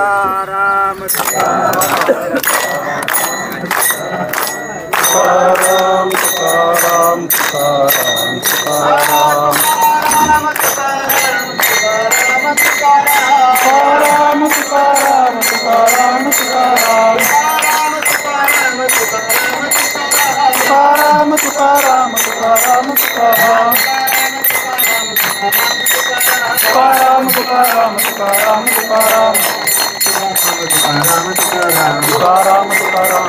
तुकाराम तुकाराम तुकाराम तुकाराम तुकाराम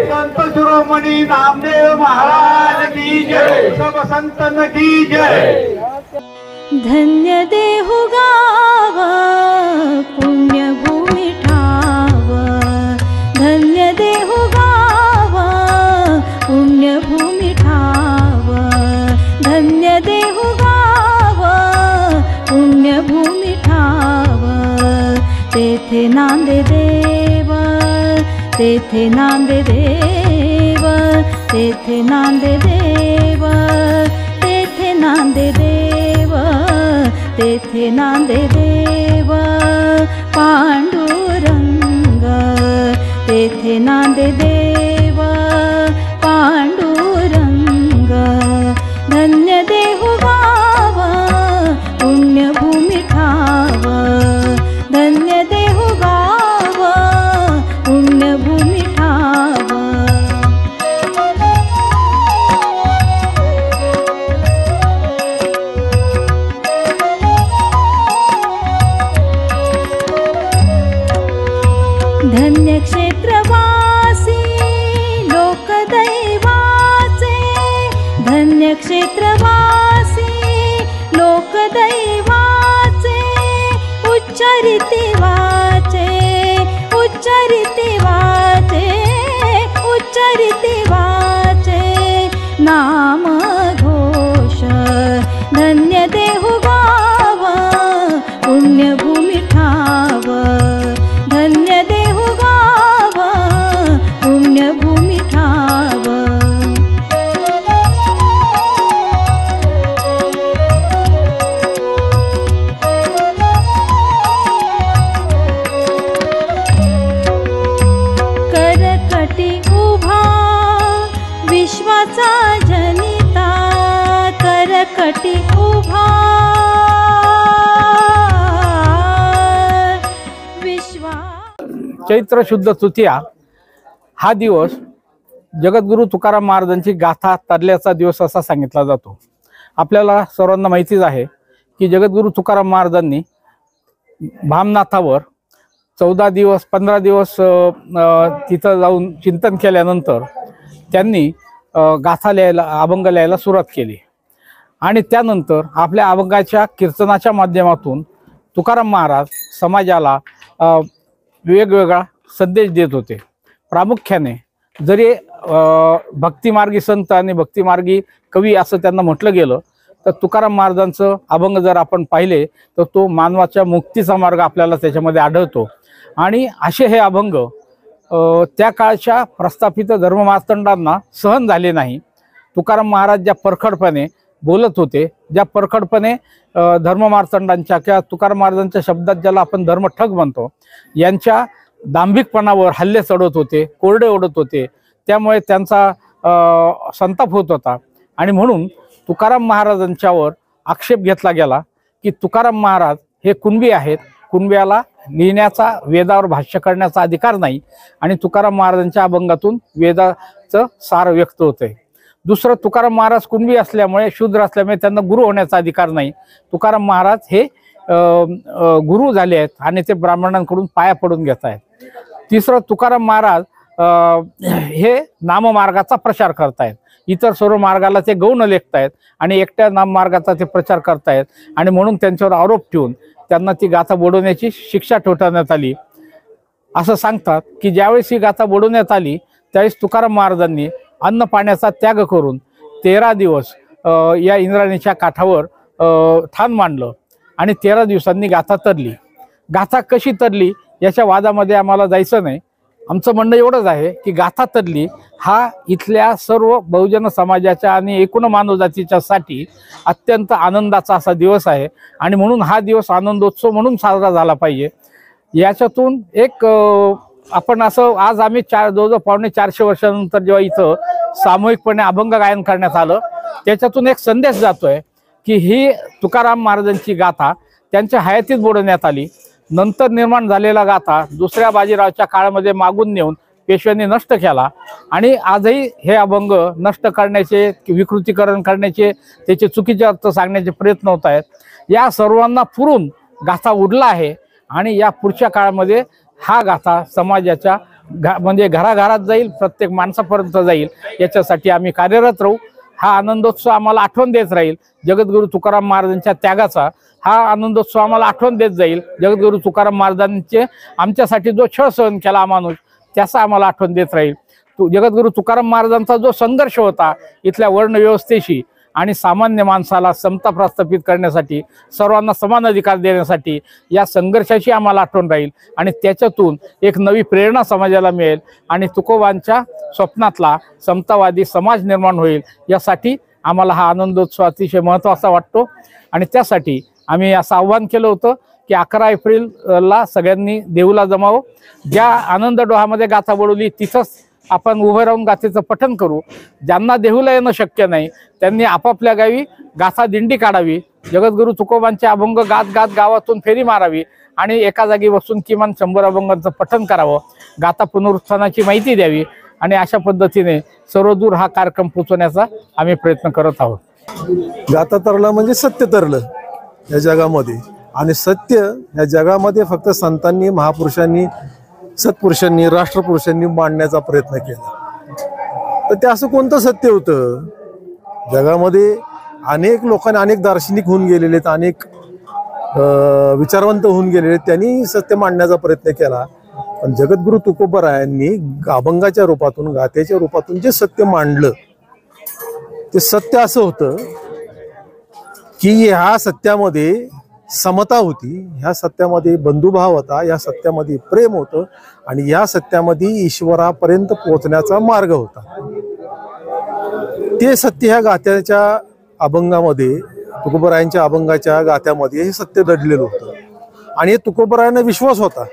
संत शिरोमणि नामदेव महाराज की जय, सब संतन की जय। धन्य देहु गाव पुण्यभूमी ठाव, धन्य देहु गाव पुण्यभूमी ठाव, धन्य देहु गाव पुण्यभूमी ठाव। तेथे नांदे देव, तेथे नांदे देव, तेथे नांदे देव, तेथे नांदे देव, तेथे नांदे देव पांडुरंग, तेथे नांदे देव पांडुरंग। धन्य देहु गाव पुण्यभूमी ठाव, धन्य देहु गाव पुण्यभूमी ठाव। धन्य क्षेत्रवासी लोकदैवाचे, धन्य क्षेत्रवासी लोकदैवाचे। उच्चारिती वाचे, उच्चारिती वाचे, उच्चारिती वाचे नाम घोष। धन्य देहु गाव पुण्यभूमी ठाव, धन्य देहु गाव पुण्यभूमी ठाव। करकटी उभा विश्वाचा जनिता, करकटी उभा विश्वा। चैत्र शुद्ध तृतीया हा दिवस जगद्गुरु तुकाराम महाराजांची गाथा तरल्याचा दिवस असा सांगितला जातो। आपल्याला सर्वांना माहितीच आहे की जगद्गुरु तुकाराम महाराजांनी भामनाथावर 14 दिवस 15 दिवस तिथं जाऊन चिंतन केल्यानंतर त्यांनी गाथा लिहायला, अभंग लिहायला सुरुवात केली आणि त्यानंतर आपल्या अभंगाच्या कीर्तनाच्या माध्यमातून तुकाराम महाराज समाजाला वेगवेगळा संदेश देत होते। प्रामुख्याने जरी भक्तिमार्गी संत आणि भक्तिमार्गी कवी असं त्यांना म्हटलं गेलं तर तुकाराम महाराजांचं अभंग जर आपण पाहिले तर तो मानवाच्या मुक्तीचा मार्ग आपल्याला त्याच्यामध्ये आढळतो। आणि असे हे अभंग त्या काळच्या प्रस्थापित धर्ममार्तंडांना सहन झाले नाही। तुकाराम महाराज ज्या परखडपणे बोलत होते, ज्या परखडपणे धर्ममार्तंडांच्या किंवा तुकाराम महाराजांच्या शब्दात ज्याला आपण धर्मठग म्हणतो यांच्या दांभिकपणावर हल्ले चढवत होते, कोरडे ओढत होते, त्यामुळे त्यांचा संताप होत होता। आणि म्हणून तुकाराम महाराजांच्यावर आक्षेप घेतला गेला की तुकाराम महाराज हे कुणबी आहेत, कुणब्याला लिहिण्याचा, वेदावर भाष्य करण्याचा अधिकार नाही आणि तुकाराम महाराजांच्या अभंगातून वेदाचं सार व्यक्त होते। दुसरं, तुकाराम महाराज कुणबी असल्यामुळे, शूद्र असल्यामुळे त्यांना गुरु होण्याचा अधिकार नाही। तुकाराम महाराज हे गुरु झाले आहेत आणि ते ब्राह्मणांकडून पाया पडून घेत आहेत। तिसरं, तुकाराम महाराज हे नाममार्गाचा प्रचार करतायत, इतर सर्व मार्गाला ते गौण लेखतायत आणि एकट्या नाममार्गाचा ते प्रचार करतायत आणि म्हणून त्यांच्यावर आरोप ठेवून त्यांना ती गाथा बुडवण्याची शिक्षा ठोठावण्यात आली। असं सांगतात की ज्यावेळेस ही गाथा बुडवण्यात आली त्यावेळेस तुकाराम महाराजांनी अन्न पाण्याचा त्याग करून 13 दिवस या इंद्रायणीच्या काठावर ठाण मांडलं आणि 13 दिवसांनी गाथा तरली. गाथा कशी तरली याच्या वादामध्ये आम्हाला जायचं नाही. आमचं म्हणणं एवढंच आहे की गाथा तरली हा इथल्या सर्व बहुजन समाजाच्या आणि एकूण मानवजातीच्या साठी अत्यंत आनंदाचा असा दिवस आहे आणि म्हणून हा दिवस आनंदोत्सव म्हणून साजरा झाला पाहिजे. याच्यातून एक आपण असं आज आम्ही जवळजवळ 450 वर्षानंतर जेव्हा इथं सामूहिकपणे अभंग गायन करण्यात आलं त्याच्यातून एक संदेश जातोय की ही तुकाराम महाराजांची गाथा त्यांच्या हयातीत बोलवण्यात आली. नंतर निर्माण झालेला गाथा दुसऱ्या बाजीरावच्या काळामध्ये मागून नेऊन पेशव्यांनी नष्ट केला आणि आजही हे अभंग नष्ट करण्याचे, विकृतीकरण करण्याचे, त्याचे चुकीचे अर्थ सांगण्याचे प्रयत्न होत आहेत. या सर्वांना पुरून गाथा उडला आहे आणि या पुढच्या काळामध्ये हा गाथा समाजाच्या म्हणजे घराघरात जाईल, प्रत्येक माणसापर्यंत जाईल. याच्यासाठी आम्ही कार्यरत राहू. हा आनंदोत्सव आम्हाला आठवण देत राहील जगद्गुरू तुकाराम महाराजांच्या त्यागाचा. हा आनंदोत्सव आम्हाला आठवण देत जाईल जगद्गुरू तुकाराम महाराजांचे आमच्यासाठी जो छळ सहन केला माणूस त्याचा आम्हाला आठवण देत राहील. जगद्गुरू तुकाराम महाराजांचा जो संघर्ष होता इथल्या वर्ण व्यवस्थेशी आणि सामान्य माणसाला समता प्रस्थापित करण्यासाठी, सर्वांना समान अधिकार देण्यासाठी, या संघर्षाची आम्हाला आठवण राहील आणि त्याच्यातून एक नवी प्रेरणा समाजाला मिळेल आणि तुकोबांच्या स्वप्नातला समतावादी समाज निर्माण होईल. यासाठी आम्हाला हा आनंदोत्सव अतिशय महत्त्वाचा वाटतो आणि त्यासाठी आम्ही असं आव्हान केलं होतं की 11 एप्रिलला सगळ्यांनी देऊला जमावं. ज्या आनंद डोहामध्ये गाथा बोलवली तिथंच आपण उभं राहून गाथेचं पठण करू. ज्यांना देहूला येणं शक्य नाही त्यांनी आपापल्या गावी गाथा दिंडी काढावी. जगद्गुरू तुकोबांचे अभंग गात गात गावातून फेरी मारावी आणि एका जागी बसून किमान 100 अभंगांचं पठण करावं. गाथा पुनरुत्थानाची माहिती द्यावी आणि अशा पद्धतीने सर्वदूर हा कार्यक्रम पोचवण्याचा आम्ही प्रयत्न करत आहोत. गाथा तरला म्हणजे सत्य तरलं या जगामध्ये आणि सत्य या जगामध्ये फक्त संतांनी, महापुरुषांनी, सत्पुरुषांनी, राष्ट्रपुरुषांनी मांडण्याचा प्रयत्न केला. तर ते असं कोणतं सत्य होतं? जगामध्ये अनेक लोकांनी, अनेक दार्शनिक होऊन गेलेले आहेत, अनेक विचारवंत होऊन गेलेले, त्यांनी सत्य मांडण्याचा प्रयत्न केला. पण जगद्गुरू तुकोबारायांनी अभंगाच्या रूपातून, गाथेच्या रूपातून जे सत्य मांडलं ते सत्य असं होतं की ह्या सत्यामध्ये समता होती, ह्या सत्यामध्ये बंधुभाव होता, या सत्यामध्ये प्रेम होतं आणि या सत्यामध्ये ईश्वरापर्यंत पोहोचण्याचा मार्ग होता. ते सत्य ह्या गाथ्याच्या अभंगामध्ये, तुकोबारायांच्या अभंगाच्या गाथ्यामध्ये हे सत्य दडलेलं होतं आणि हे तुकोबारायांना विश्वास होता.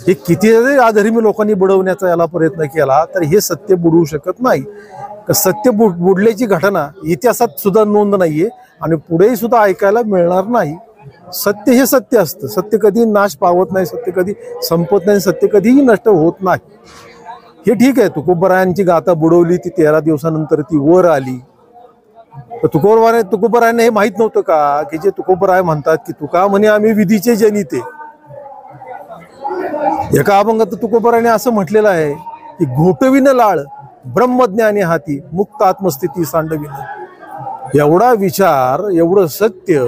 हे किती जरी अधर्मी लोकांनी बुडवण्याचा याला प्रयत्न केला तर हे सत्य बुडवू शकत नाही. सत्य बुडल्याची घटना इतिहासात सुद्धा नोंद नाहीये आणि पुढेही सुद्धा ऐकायला मिळणार नाही. सत्य हे सत्य असतं. सत्य कधी नाश पावत नाही, सत्य कधी संपत नाही, सत्य कधीही नष्ट होत नाही. हे ठीक आहे, तुकोबारायांची गाथा बुडवली, ती 13 दिवसानंतर ती वर आली. तर तुकोबारायांना हे माहित नव्हतं का की जे तुकोबाराय म्हणतात की तुका म्हणे आम्ही विधीचे जनिते. एका अभंगात तुकोबारायाने असं म्हटलेलं आहे की घोटविन लाळ ब्रह्मज्ञानी हाती मुक्त आत्मस्थिती सांडविन. एवढा विचार, एवढं सत्य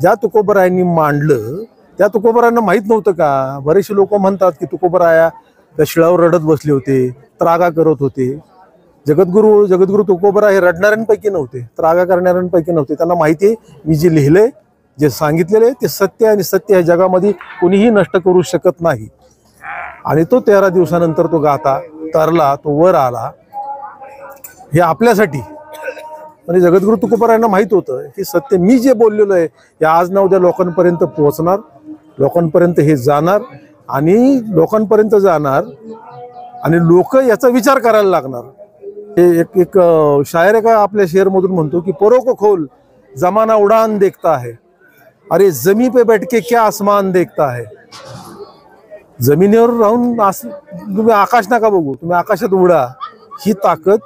ज्या तुकोबारायांनी मांडलं त्या तुकोबारायांना माहित नव्हतं का? बरेचसे लोक म्हणतात की तुकोबाराया त्या शिळावर रडत बसले होते, त्रागा करत होते. जगद्गुरू तुकोबाराय हे रडणाऱ्यांपैकी नव्हते, त्रागा करणाऱ्यांपैकी नव्हते. त्यांना माहिती आहे मी जे लिहिलंय, जे सांगितलेलं आहे ते सत्य आणि सत्य ह्या जगामध्ये कोणीही नष्ट करू शकत नाही. आणि तो 13 दिवसानंतर तो गाथा तरला, तो वर आला. हे आपल्यासाठी म्हणजे जगद्गुरू तुकोबारायांना माहित होतं की सत्य मी जे बोललेलो आहे हे आज ना उद्या लोकांपर्यंत पोहोचणार, लोकांपर्यंत हे जाणार आणि लोकांपर्यंत जाणार आणि लोक याचा विचार करायला लागणार. हे एक शायर का आपल्या शेअरमधून म्हणतो की परों को खोल जमाना उडान देखता है, अरे जमी पे बैठ के क्या आसमान देखता है. जमिनीवर राहून तुम्ही आकाश नका बघू, तुम्ही आकाशात उडा. ही ताकद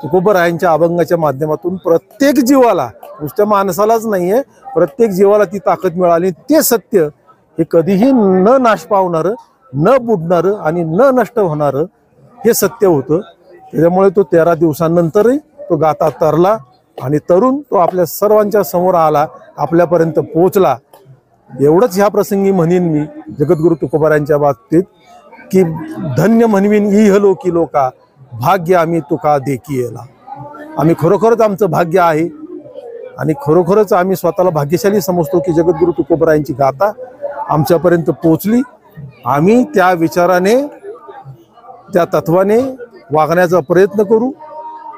तुकोबारायांच्या अभंगाच्या माध्यमातून प्रत्येक जीवाला, नुसत्या माणसालाच नाहीये, प्रत्येक जीवाला ती ताकद मिळाली. ते सत्य हे कधीही न नाश पावणारं, न बुडणारं आणि न नष्ट होणारं हे सत्य होतं. त्याच्यामुळे तो 13 दिवसांनंतरही तो गाथा तरला आणि तरुण तो आपल्या सर्वांच्या समोर आला, आपल्यापर्यंत पोहोचला. एवढंच ह्या प्रसंगी म्हणेन मी जगद्गुरू तुकोबारायांच्या बाबतीत की धन्य म्हणवीन इहलोकी लोका भाग्य आम्ही तुका देखीला. आम्ही खरोखरच आमचं भाग्य आहे आणि खरोखरच आम्ही स्वतःला भाग्यशाली समजतो की जगद्गुरु तुकोबरायांची गाथा आमच्यापर्यंत पोहोचली. आम्ही त्या विचाराने त्या तत्वाने वागण्याचा प्रयत्न करू,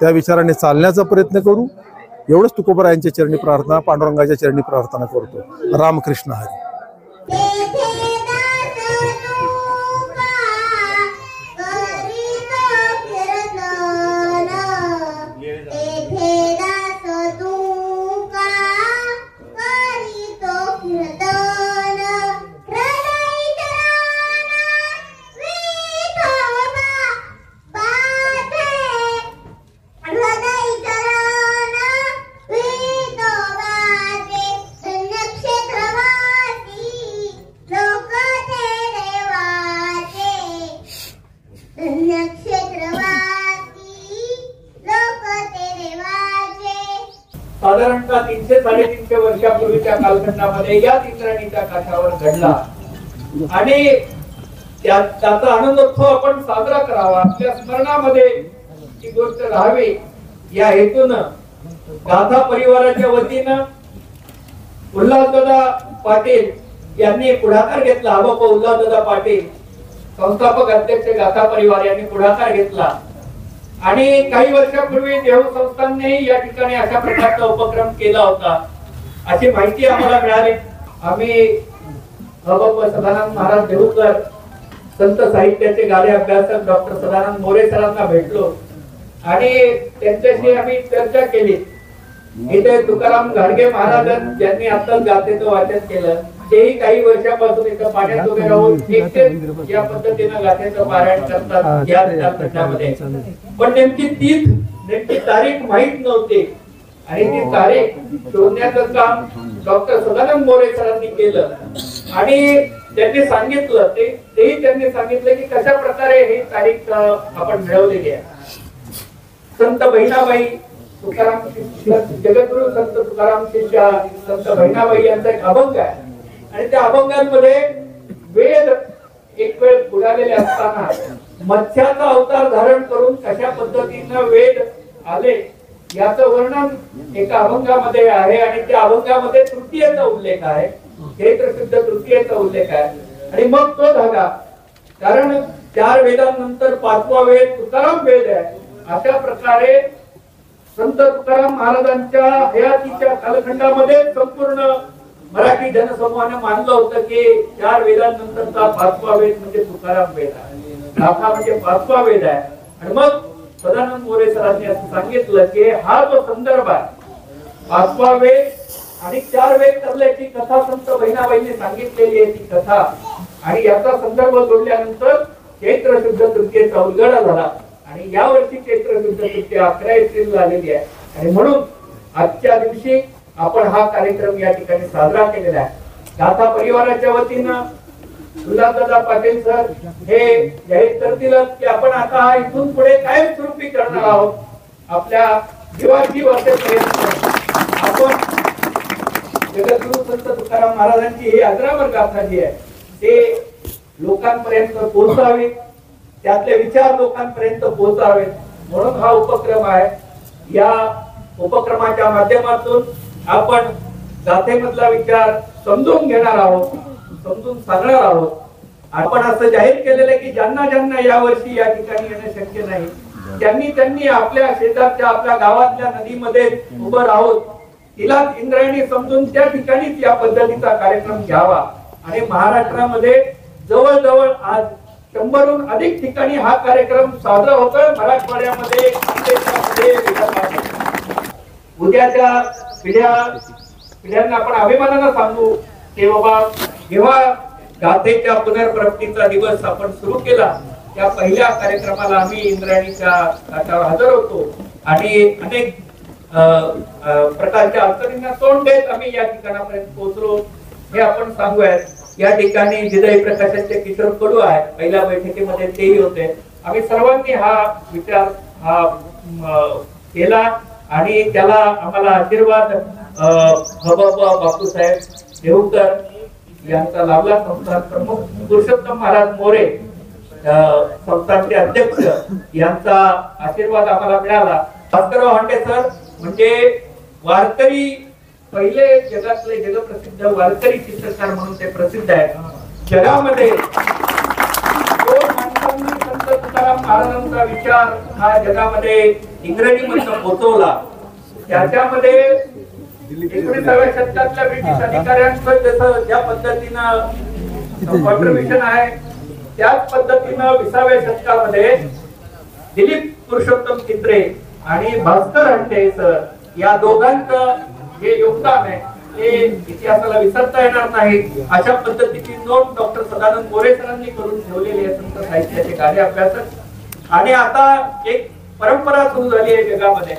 त्या विचाराने चालण्याचा प्रयत्न करू. एवढंच तुकोबरायांच्या चरणी प्रार्थना, पांडुरंगाच्या चरणी प्रार्थना करतो. रामकृष्ण हरी. साधारणतः 300-350 वर्षापूर्वीच्या कालखंडामध्ये या इंद्राणीच्या काठावर घडला आणि त्याचा आनंदोत्सव आपण साजरा करावा, आपल्या स्मरणामध्ये ही गोष्ट राहावी या हेतूनं गाथा परिवाराच्या वतीनं उल्हासदादा पाटील यांनी पुढाकार घेतला. आबापा उल्हासदादा पाटील संस्थापक अध्यक्ष गाथा परिवार यांनी पुढाकार घेतला आणि काही वर्षापूर्वी देव संस्थांनी या ठिकाणी अशा प्रकारचा उपक्रम केला होता अशी माहिती आम्हाला मिळाली. आम्ही सदानंद महाराज देऊकर संत साहित्याचे गाडे अभ्यासक डॉक्टर सदानंद मोरे सरांना भेटलो आणि त्यांच्याशी आम्ही चर्चा केली. इथे तुकाराम घाडगे महाराज ज्यांनी आताच गाथेचं वाचन केलं तेही काही वर्षापासून इथं पाण्यात उभे राहून एकटेच या पद्धतीनं गाथेचं पारायण करतात या कालखंडामध्ये. पण नेमकी तारीख माहित नव्हती आणि ती तारीख शोधण्याचं काम डॉक्टर सदानंद मोरे सरांनी केलं आणि त्यांनी सांगितलं तेही त्यांनी सांगितलं की कशा प्रकारे ही तारीख आपण मिळवलेली आहे. संत बहिणाबाई तुकाराम जगद्गुरु संत तुकाराम शिष्या संत बहिणाबाई यांचा एक अभंग आहे आणि त्या अभंगांमध्ये वेद एक वेळ बुडालेले असताना मत्स्याचा अवतार धारण करून कशा पद्धतीनं वेद आले याचं वर्णन एका अभंगामध्ये आहे आणि त्या अभंगामध्ये तृतीयेचा उल्लेख आहे, क्षेत्रशुद्ध तृतीयेचा उल्लेख आहे आणि मग तो धागा, कारण 4 वेदांनंतर 5वा वेद तुकाराम वेद आहे. अशा प्रकारे संत तुकाराम महाराजांच्या हयातीच्या कालखंडामध्ये संपूर्ण मराठी जनसमूहाने मानलं होतं की 4 वेदांनंतरचा 5वा वेद म्हणजे तुकाराम वेद आहे, गाथा म्हणजे 5वा वेद आहे. आणि मग सदानंद मोरे सरांनी असं सांगितलं की हा जो संदर्भ आहे 5वा वेद आणि 4 वेद ठरल्याची कथा संत बहिणाबाईंनी सांगितलेली आहे ती कथा आणि याचा संदर्भ जोडल्यानंतर चैत्र शुद्ध तृतीयेचा उलगडा झाला आणि या वर्षी चैत्र शुद्ध तृतीया 11 एप्रिल झालेली आहे आणि म्हणून आजच्या दिवशी आपण हा कार्यक्रम या ठिकाणी साजरा केलेला आहे. गाथा परिवाराच्या वतीनं उल्हासदादा पाटील सर हे जाहीर करतीलच की आपण आता इथून पुढे कायमस्वरूपी करणार आहोत. आपल्या जीवाची वाटेपर्यंत आपण जगद्गुरु संत तुकाराम महाराजांची ही अजरामर गाथा जी आहे ते लोकांपर्यंत पोहोचावी, त्यातले विचार लोकांपर्यंत पोहोचावेत म्हणून हा उपक्रम आहे. या उपक्रमाच्या माध्यमातून आपण गाथेमधला विचार समजून घेणार आहोत, समजून सांगणार आहोत. आपण असं जाहीर केलेलं की ज्यांना ज्यांना यावर्षी या ठिकाणी येणं शक्य नाही त्यांनी आपल्या शेजारच्या आपल्या गावातल्या नदीमध्ये उभं राहून तिला इंद्रायणी समजून त्या ठिकाणीच या पद्धतीचा कार्यक्रम घ्यावा आणि महाराष्ट्रामध्ये जवळजवळ आज 100हून अधिक ठिकाणी हा कार्यक्रम साजरा होतोय. मराठवाड्यामध्ये उद्याच्या पिढ्यांना आपण अभिमानानं सांगू की बाबा जेव्हा गाथेच्या पुनर्प्राप्तीचा दिवस आपण सुरू केला त्या पहिल्या कार्यक्रमाला आम्ही इंद्रायणीच्या काठावर हजर होतो आणि अनेक प्रकारच्या अडचणींना तोंड देत आम्ही या ठिकाणापर्यंत पोहोचलो हे आपण सांगूयात. या ठिकाणी हृदय प्रकाशाचे किशोर कडू आहे, पहिल्या बैठकीमध्ये तेही होते. आम्ही सर्वांनी हा विचार केला आणि त्याला आम्हाला आशीर्वाद बापूसाहेब देऊकर यांचा लाभला. संस्थान प्रमुख पुरुषोत्तम महाराज मोरे संस्थांचे अध्यक्ष यांचा आशीर्वाद आम्हाला मिळाला. भास्करराव हांडे सर म्हणजे वारकरी पहिले जगातले जगप्रसिद्ध वारकरी चित्रकार म्हणून ते प्रसिद्ध आहेत जगामध्ये. दोन माणसांनी संत तुकाराम महाराजांचा विचार हा जगामध्ये इंग्रजीमध्ये पोहोचवला. त्याच्यामध्ये 19व्या शतकातल्या ब्रिटिश अधिकाऱ्यांचं जसं ज्या पद्धतीनं कॉन्ट्रिब्युशन आहे त्याच पद्धतीनं 20व्या शतकामध्ये दिलीप पुरुषोत्तम चित्रे आणि भास्कर हंडे सर या दोघांचं जे योगदान आहे ते इतिहासाला विसरता येणार नाही. अशा पद्धतीची नोंद डॉक्टर सदानंद मोरे सरांनी करून ठेवलेली आहे संत साहित्याचे कार्य अभ्यासक. आणि आता एक परंपरा सुरू झाली आहे जगामध्ये.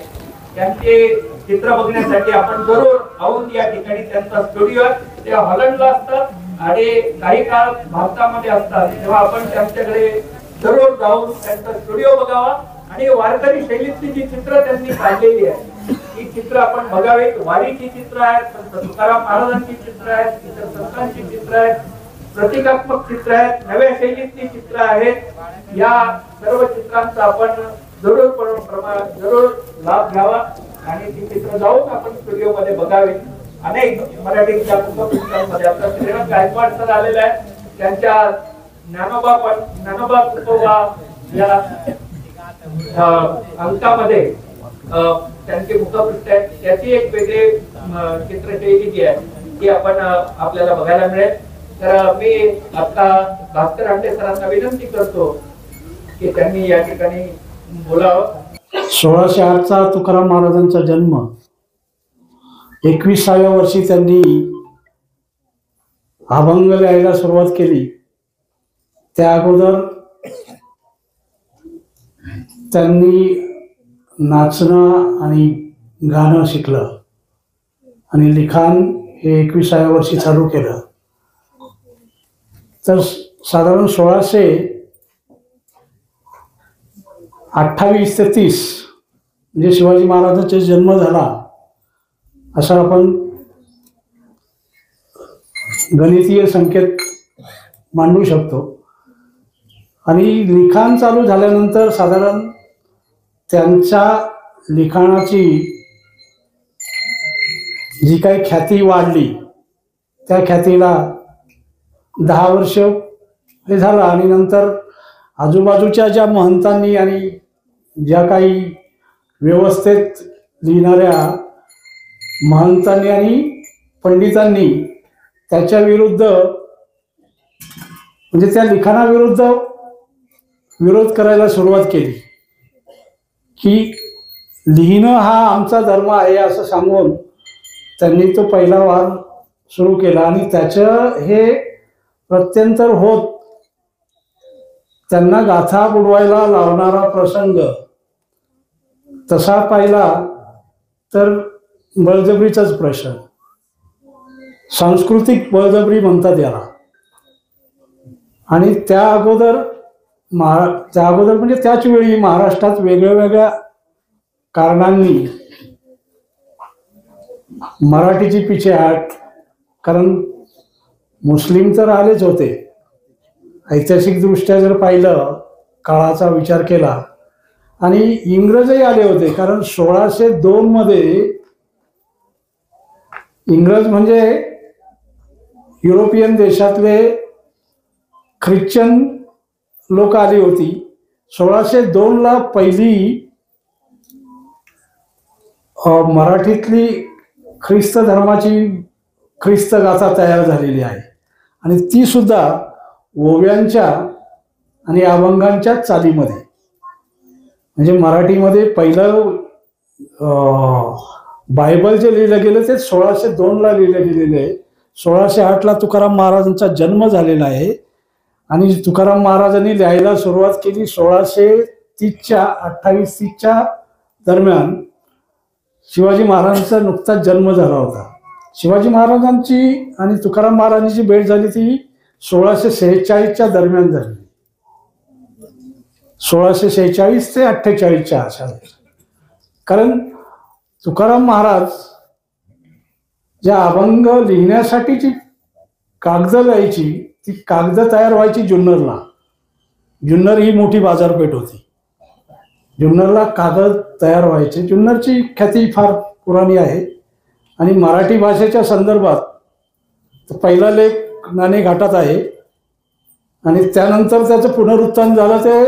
त्यांचे चित्र बघण्यासाठी आपण जरूर औंध या ठिकाणी त्यांचा स्टुडिओ आहे. ते हॉलंडला असतात आणि काही काळ भारतामध्ये असतात. तेव्हा आपण त्यांच्याकडे जरूर जाऊन त्यांचा स्टुडिओ बघावा आणि वारकरी शैलीतली जी चित्र त्यांनी काढलेली आहे ही चित्र आपण बघावीत. वारीची चित्र आहेत, संत तुकाराम महाराजांची चित्र आहेत, इतर संतांची चित्र आहेत, प्रतिकात्मक चित्र आहेत, नव्या शैलीतली चित्र आहेत. या सर्व चित्रांचा आपण जरूर लाभ घ्यावा आणि ती चित्र जाऊन आपण स्टुडिओ मध्ये बघावी. अनेक मराठीच्या पुस्तकांमध्ये आता श्रीरंग गायकवाड सर आलेले आहेत. त्यांच्या ज्ञानोबा तुकोबा या अंकामध्ये त्यांचे मुखपृष्ठ आहेत. त्याची एक वेगळी चित्रशैली जी आहे ती आपण आपल्याला बघायला मिळेल. तर मी आता भास्कर हांडे सरांना विनंती करतो की त्यांनी या ठिकाणी बोलावं. 1608चा तुकाराम महाराजांचा जन्म 21व्या वर्षी त्यांनी अभंग लिहायला सुरुवात केली. त्या अगोदर त्यांनी नाचणं आणि गाणं शिकलं आणि लिखाण हे 21व्या वर्षी चालू केलं. तर साधारण 1628 ते 30 म्हणजे शिवाजी महाराजांचा जन्म झाला असं आपण गणितीय संकेत मांडू शकतो. आणि लिखाण चालू झाल्यानंतर साधारण त्यांच्या लिखाणाची जी काही ख्याती वाढली त्या ख्यातीला 10 वर्ष हे झालं. आणि नंतर आजूबाजूच्या ज्या महंतांनी आणि ज्या काही व्यवस्थेत लिहिणाऱ्या महंतांनी आणि पंडितांनी त्याच्या विरुद्ध म्हणजे त्या लिखाणाविरुद्ध विरोध करायला सुरुवात केली की लिहिणं हा आमचा धर्म आहे असं सांगून त्यांनी तो पहिला वार सुरू केला. आणि त्याचं हे प्रत्यंतर होत त्यांना गाथा बुडवायला लावणारा प्रसंग तसा पाहिला तर बळजबरीचाच प्रश्न, सांस्कृतिक बळजबरी म्हणतात याला. आणि त्या अगोदर म्हणजे त्याच वेळी महाराष्ट्रात वेगळ्या कारणांनी मराठीची पिछेहाट, कारण मुस्लिम तर आलेच होते. ऐतिहासिक दृष्ट्या जर पाहिलं काळाचा विचार केला आणि इंग्रजही आले होते. कारण 1602 मध्ये इंग्रज म्हणजे युरोपियन देशातले ख्रिश्चन लोक आली होती. 1602ला पहिली मराठीतली ख्रिस्त धर्माची ख्रिस्त गाथा तयार झालेली आहे आणि ती सुद्धा ओव्यांच्या आणि अभंगांच्या चालीमध्ये. म्हणजे मराठीमध्ये पहिलं बायबल जे लिहिलं गेलं ते 1602ला लिहिलं गेलेलं आहे. 1608ला तुकाराम महाराजांचा जन्म झालेला आहे आणि तुकाराम महाराजांनी लिहायला सुरुवात केली 1630च्या दरम्यान. शिवाजी महाराजांचा नुकताच जन्म झाला होता. शिवाजी महाराजांची आणि तुकाराम महाराजांची भेट झाली ती 1646च्या दरम्यान झाली. 1646 ते 48च्या आसपास. कारण तुकाराम महाराज ज्या अभंग लिहिण्यासाठी जी कागद लिहायची ती कागद तयार व्हायची जुन्नरला जुन्नर ही मोठी बाजारपेठ होती. जुन्नरला कागद तयार व्हायचे. जुन्नरची ख्याती फार पुराणी आहे. आणि मराठी भाषेच्या संदर्भात पहिला लेख नाणे घाटात आहे आणि त्यानंतर त्याचं पुनरुत्थान झालं. ते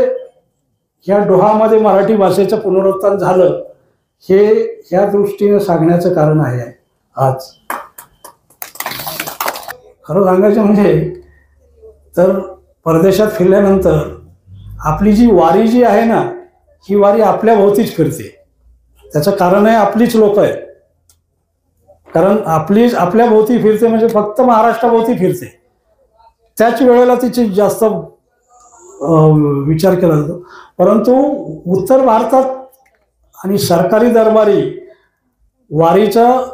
ह्या डोहामध्ये मराठी भाषेचं पुनरुत्थान झालं हे ह्या दृष्टीने सांगण्याचं कारण आहे. आज खरं सांगायचं म्हणजे तर परदेशात फिरल्यानंतर आपली जी वारी जी आहे ना, ही वारी आपल्या भोवतीच फिरते. त्याचं कारण आहे आपलीच लोक आहेत. कारण आपल्या भोवती फिरते म्हणजे फक्त महाराष्ट्राभोवती फिरते. त्याच वेळेला तिची जास्त विचार केला जातो. परंतु उत्तर भारतात आणि सरकारी दरबारी वारीचं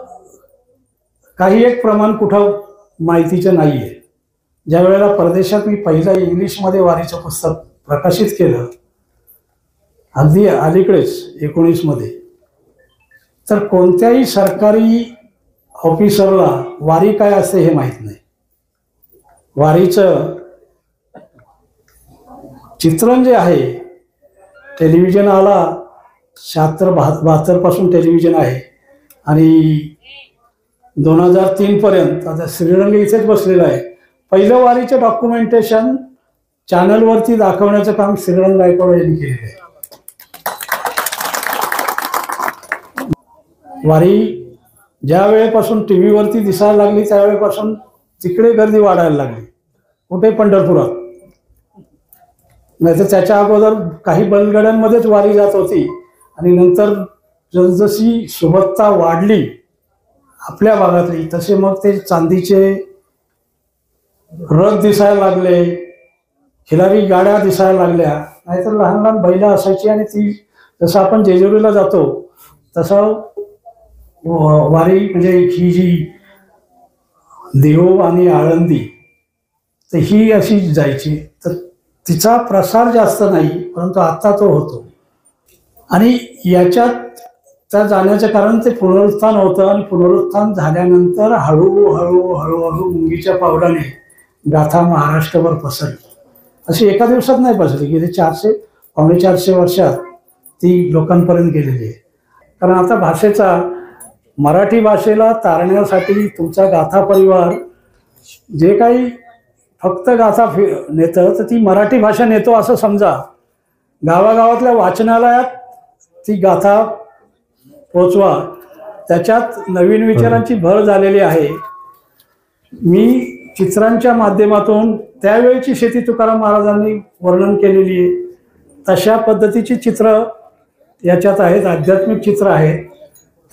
काही एक प्रमाण कुठं माहितीचं नाही आहे. ज्या वेळेला परदेशात मी पहिला इंग्लिशमध्ये वारीचं पुस्तक प्रकाशित केलं अगदी अलीकडेच 19 मध्ये, तर कोणत्याही सरकारी ऑफिसरला वारी काय असते हे माहीत नाही. वारीचं चित्रण जे आहे, टेलिव्हिजन आला 76-72 पासून टेलिव्हिजन आहे आणि 2003 पर्यंत आता श्रीरंग इथेच बसलेला आहे. पहिलं वारीचं डॉक्युमेंटेशन चॅनलवरती दाखवण्याचं काम श्रीरंग गायकवाड यांनी केलेलं आहे. वारी ज्या वेळेपासून टी व्हीवरती दिसायला लागली त्यावेळेपासून तिकडे गर्दी वाढायला लागली. कुठे? पंढरपुरात. नाही तर त्याच्या अगोदर काही बैलगाड्यांमध्येच वारी जात होती आणि नंतर जसजशी सुबत्ता वाढली आपल्या भागातली तसे मग ते चांदीचे रथ दिसायला लागले, खिलारी गाड्या दिसायला लागल्या. नाहीतर लहान लहान बैलं असायची आणि ती जसं आपण जेजुरीला जातो तसं वारी म्हणजे ही जी देव आणि आळंदी तर ही अशी जायची. तर तिचा प्रसार जास्त नाही परंतु आता तो होतो. आणि याच्यात त्या जाण्याचं कारण ते पुनरुत्थान होतं आणि पुनरुत्थान झाल्यानंतर हळूहळू मुंगीच्या पावलाने गाथा महाराष्ट्रभर पसरली. अशी एका दिवसात नाही पसरली, गेले 400-450 वर्षात ती लोकांपर्यंत गेलेली आहे. कारण आता भाषेचा मराठी भाषेला तारण्यासाठी तुमचा गाथा परिवार जे काही फक्त गाथा नेतं तर ती मराठी भाषा नेतो असं समजा. गावागावातल्या वाचनालयात ती गाथा पोचवा. त्याच्यात नवीन विचारांची भर झालेली आहे. मी चित्रांच्या माध्यमातून त्यावेळीची शेती तुकाराम महाराजांनी वर्णन केलेली आहे तशा पद्धतीची चित्र याच्यात आहेत, आध्यात्मिक चित्र आहेत.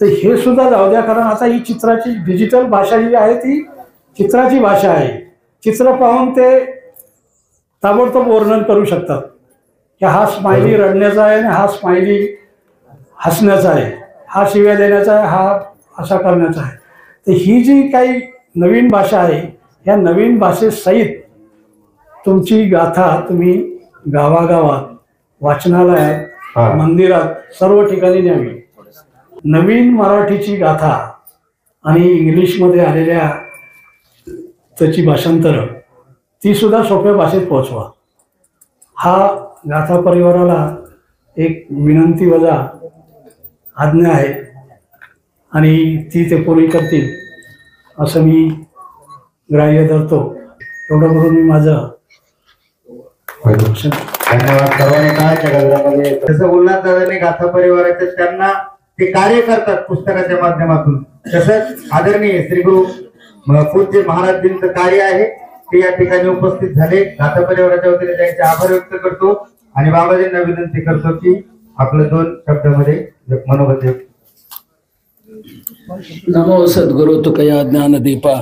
तर हे सुद्धा जाऊ द्या, कारण आता ही चित्राची डिजिटल भाषा जी आहे ती चित्राची भाषा आहे. चित्र पाहून ते ताबडतोब वर्णन करू शकतात की हा स्माइली रडण्याचा आहे आणि हा स्माइली हसण्याचा आहे, हा शिव्या देण्याचा आहे, हा असा करण्याचा आहे. तर ही जी काही नवीन भाषा आहे या नवीन भाषेसहित तुमची गाथा तुम्ही गावागावात, वाचनालयात, मंदिरात, सर्व ठिकाणी न्यावी. नवीन मराठीची गाथा आणि इंग्लिशमध्ये आलेल्या त्याची भाषांतर ती सुद्धा सोप्या भाषेत पोहोचवा. हा गाथा परिवाराला एक विनंती वजा आज्ञा आहे आणि ती ते पूर्ण करतील असं मी ग्राह्य धरतो. एवढं करून मी माझं धन्यवाद. सर्वांनी काय जगदमध्ये जसं उल्हास दादांनी गाथा परिवाराचे त्यांना ते कार्य करतात पुस्तकाच्या माध्यमातून, तसंच आदरणीय श्री गुरु पूज्य महाराजजींचं कार्य आहे ते या ठिकाणी उपस्थित झाले. गाथा परिवाराच्या वतीने त्यांचे आभार व्यक्त करतो आणि बाबाजींना विनंती करतो की आपलं 2 शब्दामध्ये मनोगत. नमो सद्गुरु तुकया ज्ञानदीपा,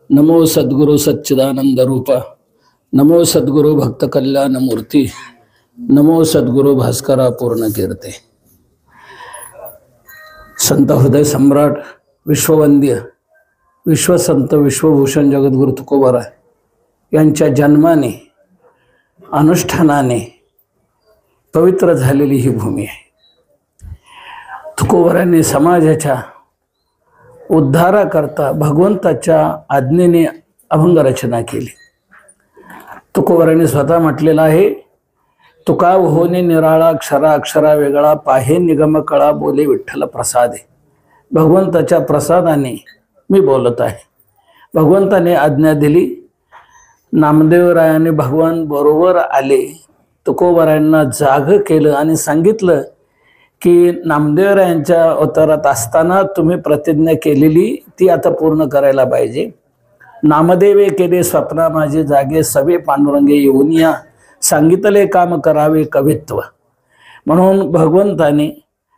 नमो सद्गुरु सच्चिदानंद रूपा, नमो सद्गुरु भक्त कल्याण मूर्ती, नमो सद्गुरु भास्करा पूर्ण कीर्ते. संत हृदय सम्राट विश्ववंद्य विश्वसंत विश्वभूषण जगद्गुरु तुकोबाराय यांच्या जन्माने अनुष्ठानाने पवित्र झालेली ही भूमी आहे. तुकोबारांनी समाजाच्या उद्धाराकरता भगवंताच्या आज्ञेने अभंग रचना केली. तुकोबारांनी स्वतः म्हटलेलं आहे तुका होणे निराळा अक्षरा अक्षरा वेगळा पाहे निगम कळा बोले विठ्ठल प्रसादे. भगवंताच्या प्रसादाने मी बोलत आहे. भगवंताने आज्ञा दिली. नामदेवरायाने भगवान बरोबर आले. तुकोबारायांना जाग केलं आणि सांगितलं की नामदेवरायांच्या अवतारात असताना तुम्ही प्रतिज्ञा केलेली ती आता पूर्ण करायला पाहिजे. नामदेवे केले स्वप्ना माझे जागे सवे पांडुरंगे येऊन या सांगितले काम करावे कवित्व. म्हणून भगवंताने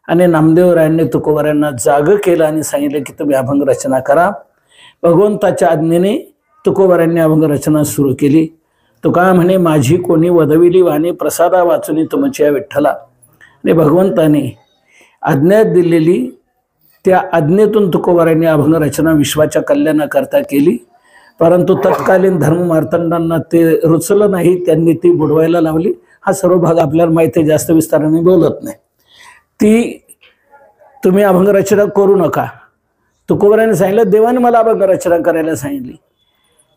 आणि नामदेवरायांनी तुकोबारायांना जाग केलं आणि सांगितलं की तुम्ही अभंग रचना करा. भगवंताच्या आज्ञेने तुकोबारायांनी अभंग रचना सुरू केली. तुका म्हणे माझी कोणी वदविली वाणी प्रसादा वाचुनी तुमच्या विठ्ठला. आणि भगवंताने आज्ञा दिलेली त्या आज्ञेतून तुकोबारायांनी अभंग रचना विश्वाच्या कल्याणाकरता केली. परंतु तत्कालीन धर्ममार्तंडांना ते रुचलं नाही. त्यांनी ती बुडवायला लावली. हा सर्व भाग आपल्याला माहिती आहे, जास्त विस्ताराने बोलत नाही. ती तुम्ही अभंग रचना करू नका. तुकोबारायांनी सांगितलं, देवाने मला अभंग रचना करायला सांगितली.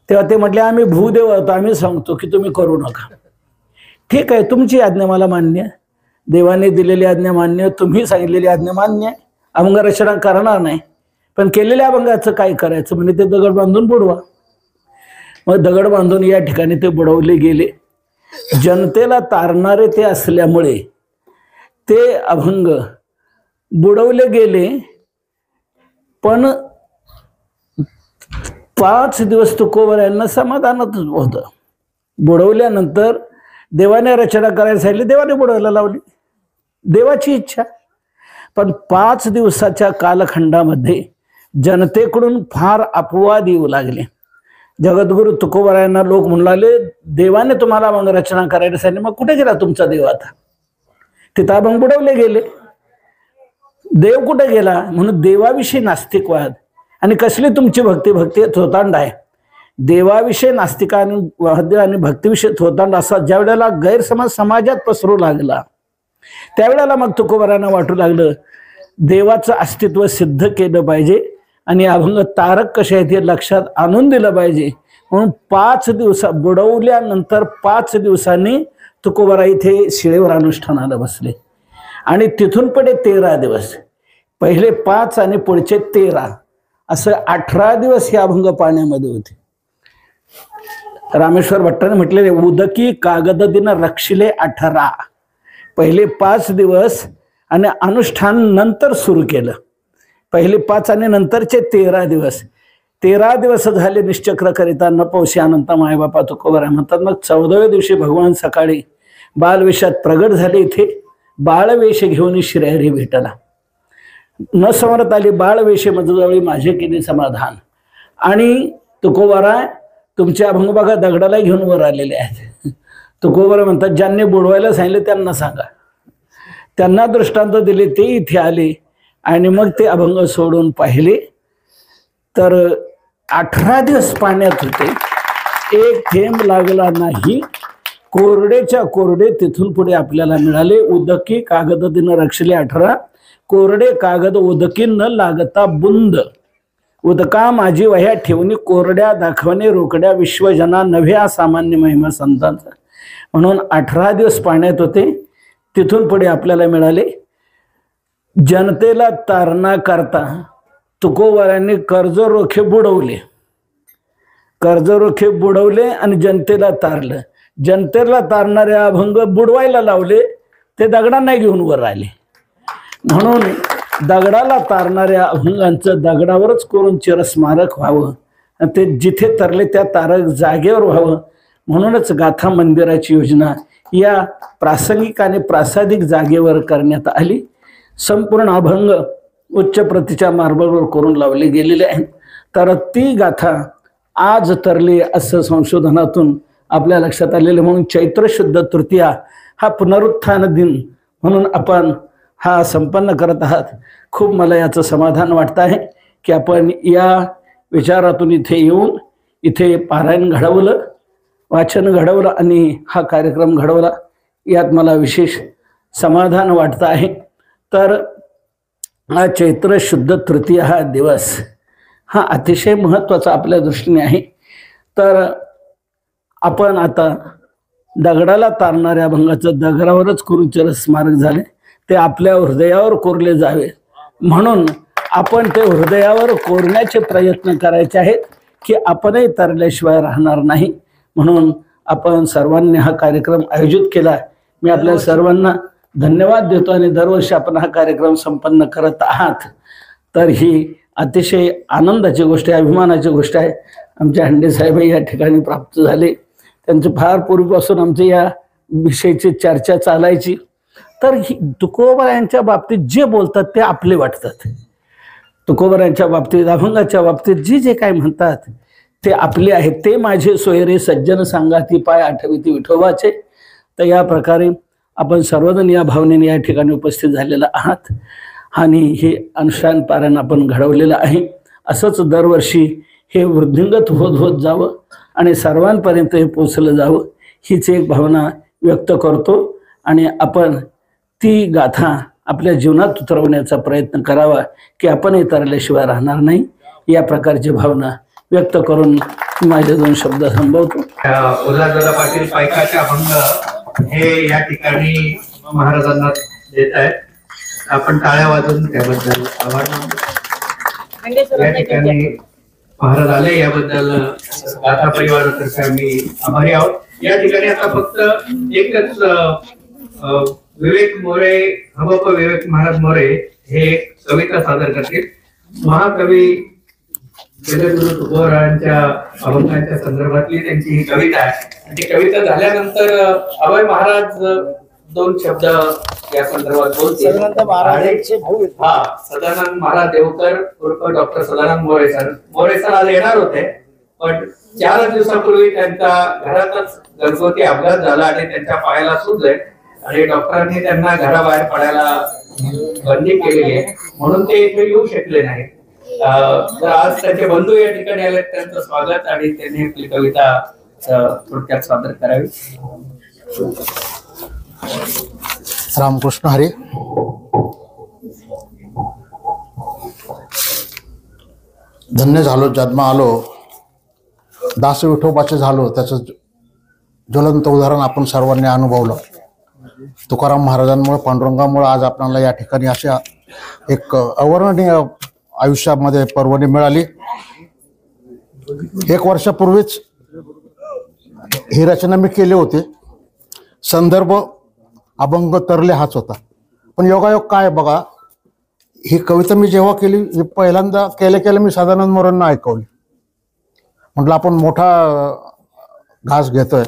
तेव्हा ते म्हटले आम्ही भूदेव होतो, आम्ही सांगतो की तुम्ही करू नका. ठीक आहे, तुमची आज्ञा मला मान्य, देवाने दिलेली आज्ञा मान्य, तुम्ही सांगितलेली आज्ञा मान्य आहे. अभंग रचना करणार नाही, पण केलेल्या अभंगाचं काय करायचं म्हणजे ते दगड बांधून बुडवा. मग दगड बांधून या ठिकाणी ते बुडवले गेले. जनतेला तारणारे ते असल्यामुळे ते अभंग बुडवले गेले. पण 5 दिवस तुकोबारायांना समाधानच होतं. बुडवल्यानंतर देवाने रचना करायला सांगितली, देवाने बुडवायला लावली, देवाची इच्छा. पण 5 दिवसाच्या कालखंडामध्ये जनतेकडून फार अपवाद येऊ लागले. जगद्गुरु तुकोबारायांना लोक म्हणू लागले, देवाने तुम्हाला अभंग रचना करायला सांगितली, मग कुठे गेला तुमचा देव आता? तिथं अभंग बुडवले गेले, देव कुठे गेला? म्हणून देवाविषयी नास्तिकवाद आणि कसली तुमची भक्ती थोतांड आहे. देवाविषयी नास्तिक आणि भक्तीविषयी थोतांड असा ज्या वेळेला गैरसमज समाजात पसरू लागला त्यावेळेला मग तुकोबारायांना वाटू लागलं देवाचं अस्तित्व सिद्ध केलं पाहिजे आणि अभंग तारक कसे आहेत हे लक्षात आणून दिलं पाहिजे. म्हणून 5 दिवस बुडवल्यानंतर 5 दिवसांनी तुकोबाराय इथे शिळेवर अनुष्ठानाला बसले आणि तिथून पुढे 13 दिवस, पहिले 5 आणि पुढचे 13 असं 18 दिवस हे अभंग पाण्यामध्ये होते. रामेश्वर भट्टाने म्हटलेले उदकी कागद दिन रक्षिले 18. पहिले 5 दिवस आणि अनुष्ठान नंतर सुरू केलं. पहिले 5 आणि नंतरचे 13 दिवस. 13 दिवस झाले निश्चक्र करिता न पौशी अनंता मायबापा तुकोबाराय म्हणतात. मग 14व्या दिवशी भगवान सकाळी बालवेशात प्रगट झाले. इथे बाळवेश घेऊन श्रीहरी भेटला. न समरत आली बाळवेशे मजजवळी माझे केले समाधान. आणि तुकोबाराय तुमचे अभंग बघा दगडाला घेऊन वर आलेले आहेत. तुकोबाराय म्हणतात ज्यांनी बुडवायला सांगितले त्यांना सांगा. त्यांना दृष्टांत दिले, ते इथे आले आणि मग ते अभंग सोडून पाहिले तर 18 दिवस पाण्यात होते, एक थेंब लागला नाही. कोरडेच्या कोरडे तिथून पुढे आपल्याला मिळाले. उदकी कागद दिन रक्षले 18, कोरडे कागद उदकी न लागता बुंद. उदका माझी वह्या ठेवणी कोरड्या दाखवणे रोकड्या विश्वजना नव्या सामान्य महिमा संतांचा. म्हणून 18 दिवस पाण्यात होते, तिथून पुढे आपल्याला मिळाले. जनतेला तारणा करता तुकोबारायांनी कर्जरोखे बुडवले, कर्जरोखे बुडवले आणि जनतेला तारलं. जनतेला तारणारे अभंग बुडवायला लावले, ते दगडांना घेऊन वर आले. म्हणून दगडाला तारणाऱ्या अभंगांचं दगडावरच करून चिरस्मारक व्हावं, ते जिथे तरले त्या तारक जागेवर व्हावं. म्हणूनच गाथा मंदिराची योजना या प्रासंगिक आणि प्रासादिक जागेवर करण्यात आली. संपूर्ण अभंग उच्च प्रतीच्या मार्बलवर करून लावले गेलेले आहेत. तर ती गाथा आज तरली असं संशोधनातून आपल्या लक्षात आलेले. म्हणून चैत्र शुद्ध तृतीया हा पुनरुत्थान दिन म्हणून आपण हा संपन्न करत आहात. खूप मला याचं समाधान वाटतं आहे की आपण या विचारातून इथे येऊन इथे पारायण घडवलं, वाचन घडवलं आणि हा कार्यक्रम घडवला. यात मला विशेष समाधान वाटतं आहे. तर हा चैत्र शुद्ध तृतीया हा दिवस हा अतिशय महत्त्वाचा आपल्या दृष्टीने आहे. तर आपण आता दगडाला तारणाऱ्या अभंगाचं दगडावरच कुरुचर स्मारक झाले, ते आपल्या हृदयावर कोरले जावे म्हणून आपण ते हृदयावर कोरण्याचे प्रयत्न करायचे आहेत की आपणही तरल्याशिवाय राहणार नाही. म्हणून आपण सर्वांनी हा कार्यक्रम आयोजित केला. मी आपल्या सर्वांना धन्यवाद देतो आणि दरवर्षी आपण हा कार्यक्रम संपन्न करत आहात, तर ही अतिशय आनंदाची गोष्ट आहे, अभिमानाची गोष्ट आहे. आमचे हंडे साहेब या ठिकाणी प्राप्त झाले. त्यांचं फार पूर्वीपासून आमची या विषयीची चर्चा चालायची. तर तुकोबरायांच्या बाबतीत जे बोलतात ते आपले वाटतात. तुकोबरायांच्या बाबतीत, अभंगाच्या बाबतीत जे जे काय म्हणतात ते आपले आहेत. ते माझे सोयरे सज्जन सांगाती पाय आठविती विठोबाचे. तर या प्रकारे आपण सर्वजण या भावनेने या ठिकाणी उपस्थित झालेला आहात आणि हे अनुष्ठान पारायण आपण घडवलेलं आहे. असंच दरवर्षी हे वृद्धिंगत होत होत जावं आणि सर्वांपर्यंत हे पोचलं जावं हीच एक भावना व्यक्त करतो आणि आपण ती गाथा आपल्या जीवनात उतरवण्याचा प्रयत्न करावा की आपणही तरल्याशिवाय राहणार नाही. या प्रकारची भावना व्यक्त करून माझे दोन शब्द संभवतो. उल्हासदादा पाटील पायकाचे अभंग हे या ठिकाणी महाराजांना देत आहेत. आपण टाळ्या वाजवून त्याबद्दल आभार मानतो. या ठिकाणी महाराज आले याबद्दल गाथा परिवारातर्फे आम्ही आभारी आहोत. या ठिकाणी आता फक्त एकच विवेक मोरे, हबप विवेक महाराज मोरे हे कविता सादर करतील. महाकवी जगद्गुरु तुकोबरायांच्या अभंगाच्या संदर्भातली त्यांची ही कविता आहे. ती कविता झाल्यानंतर अभय महाराज दोन शब्द या संदर्भात बोलतील. सदानंद महाराज देवकर उर्फ doctor Sadanand More sir. More sir आज येणार होते, पण 4 दिवसापूर्वी त्यांचा घरातच घरगुती अपघात झाला आणि त्यांच्या पायाला सूज आहे आणि डॉक्टरांनी त्यांना घराबाहेर पडायला बंदी केलेली आहे, म्हणून ते इथे येऊ शकले नाही. तर आज त्यांचे बंधू या ठिकाणी आले, त्यांचं स्वागत आणि त्यांनी आपली कविता थोडक्यात सादर करावी. रामकृष्ण हरी. धन्य झालो जन्म आलो, दास विठोबाचे झालो. त्याचं ज्वलंत उदाहरण आपण सर्वांनी अनुभवलं. तुकाराम महाराजांमुळे, पांडुरंगामुळे आज आपल्याला या ठिकाणी अशा एक अवर्णनीय आयुष्यामध्ये पर्वणी मिळाली. 1 वर्षापूर्वीच ही रचना मी केली होती. संदर्भ अभंग तरले हाच होता. पण योगायोग काय बघा, ही कविता मी जेव्हा केली, ही पहिल्यांदा केल्या मी सदानंद मोरेंना ऐकवली. म्हटलं आपण मोठा घास घेतोय,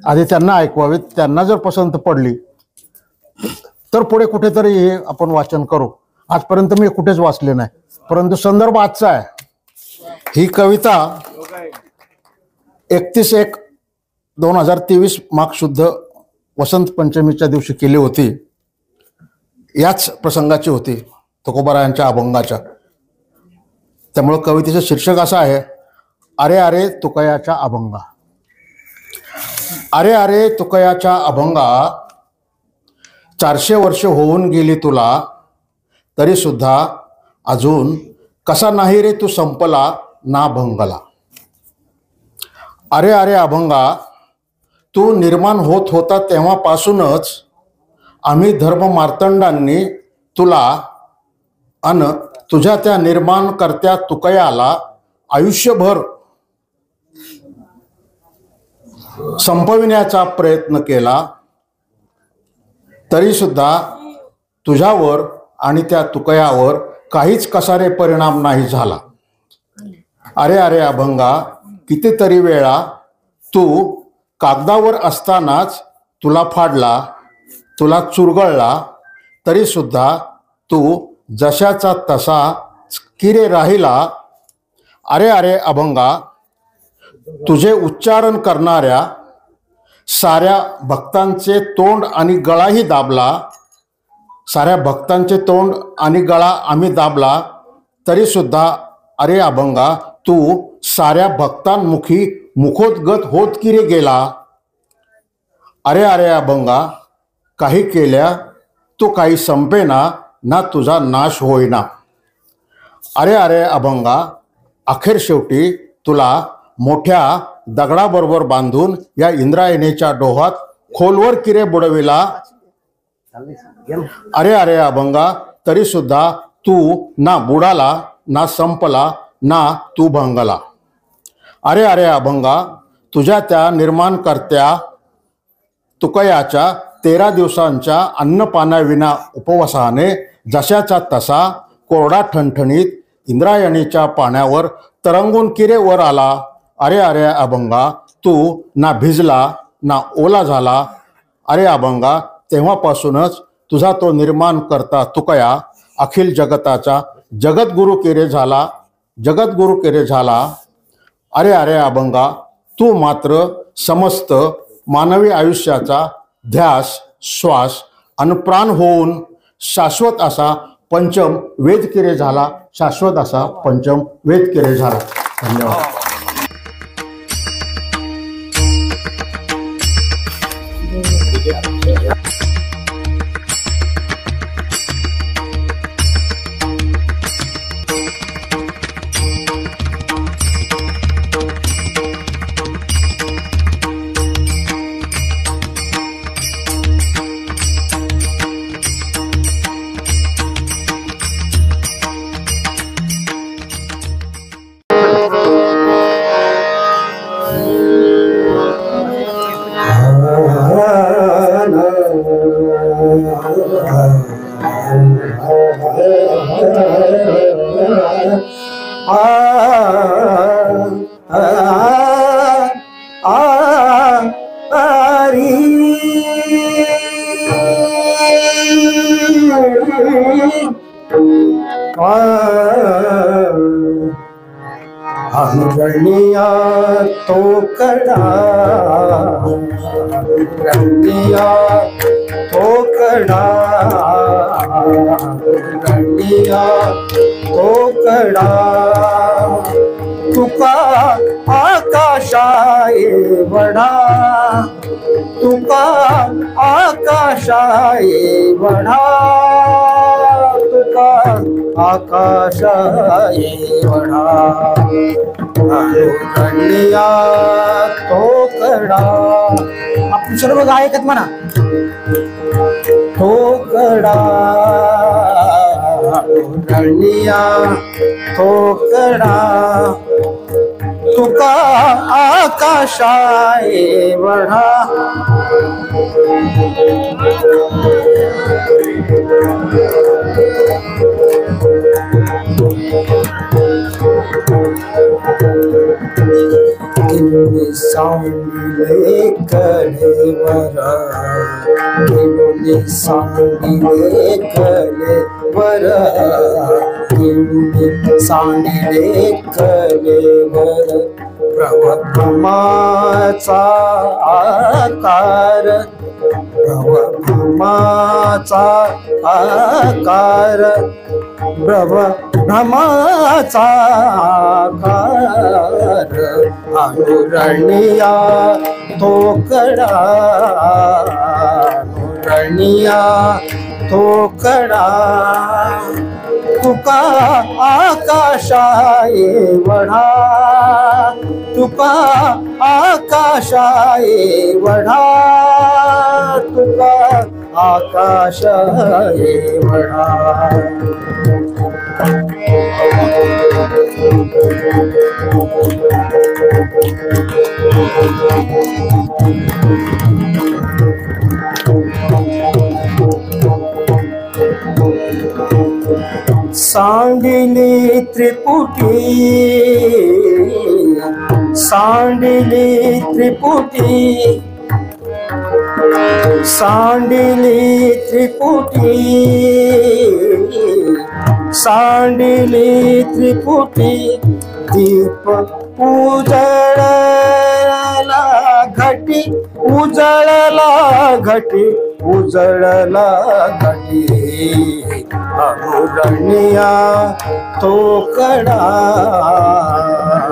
आधी त्यांना ऐकवावी. त्यांना जर पसंत पडली तर पुढे कुठेतरी हे आपण वाचन करू. आजपर्यंत मी कुठेच वाचले नाही, परंतु संदर्भ आजचा आहे. ही कविता 31/1/2023 माघ शुद्ध वसंत पंचमीच्या दिवशी केली होती. याच प्रसंगाची होती, तुकोबरायांच्या अभंगाच्या. त्यामुळे कवितेचं शीर्षक असं आहे, अरे अरे तुकयाच्या अभंगा. अरे अरे तुकयाच्या अभंगा, 400 वर्ष होऊन गेली तुला, तरी सुद्धा अजून कसा नाही रे तू संपला ना भंगला. अरे अरे अभंगा, तू निर्माण होत होता तेव्हापासूनच आम्ही धर्म मार्तंडांनी तुला अन तुझ्या त्या निर्माणकर्त्या तुकयाला आयुष्यभर संपविण्याचा प्रयत्न केला, तरी सुद्धा तुझ्यावर आणि त्या तुकयावर काहीच कसारे परिणाम नाही झाला. अरे अरे अभंगा, कितीतरी वेळा तू कागदावर असतानाच तुला फाडला, तुला चुरगळला, तरी सुद्धा तू जशाचा तसा किरे राहिला. अरे अरे अभंगा, तुझे उच्चारण करणाऱ्या साऱ्या भक्तांचे तोंड आणि गळाही दाबला. साऱ्या भक्तांचे तोंड आणि गळा आम्ही दाबला, तरी सुद्धा अरे अभंगा, तू साऱ्या भक्तांमुखी मुखोद्गत होत किरे गेला. अरे अरे अभंगा, काही केल्या तू काही संपेना ना तुझा नाश होईना. अरे अरे अभंगा, अखेर शेवटी तुला मोठ्या दगडाबरोबर बांधून या इंद्रायणीच्या डोहात खोलवर किरे बुडविला. अरे अरे अभंगा, तरी सुद्धा तू ना बुडाला ना संपला ना तू भंगला. अरे अरे अभंगा, तुझ्या त्या निर्माणकर्त्या तुकयाच्या 13 दिवसांच्या अन्नपाण्याविना उपवासाने जशाचा तसा कोरडा ठणठणीत इंद्रायणीच्या पाण्यावर तरंगून किरे वर आला. अरे अरे अभंगा, तू ना भिजला ना ओला झाला. अरे अभंगा, तेव्हापासूनच तुझा तो निर्माण करता तुकया अखिल जगताचा जगद्गुरु केरे झाला, जगद्गुरु केरे झाला. अरे अरे अभंगा, तू मात्र समस्त मानवी आयुष्याचा ध्यास, श्वास आणि प्राण होऊन शाश्वत असा पंचम वेद किरे झाला, शाश्वत असा पंचम वेद किरे झाला. धन्यवाद. रनिया तो कड़ा, रनिया तो कड़ा, रनिया तो कड़ा. तुका आकाशाए बडा, तुका आकाशाए बडा, तुका आकाशाए बडा. रनिया तो कड़ा. आपण सर्व गायक आहेत म्हणा. तो कड़ा, रनिया तो कड़ा, तुका आकाशाए बडा. सांगिले कलेवरा, किडुनी सांगिले कलेवरा, किडुनी सांगिले कलेवरा. प्रभुमाचा आकार, प्रभुमाचा आकार, ब्रह्माचा आकार. अनुरणिया तो कड़ा, अनुरणिया तो कड़ा. तुका आकाशाए बडा, तुका आकाशाए बडा, तुका आकाशाए बडा. सांडिली त्रिपुटी, सांडिली त्रिपुटी, सांडिली त्रिपुटी, सांडिली त्रिपुटी. दीप उजळला घटी, उजळला घटी, उजळला घटी. अनुरणिया तो कड़ा,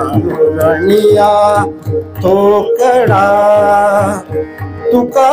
अनुरणिया तो कड़ा. तुका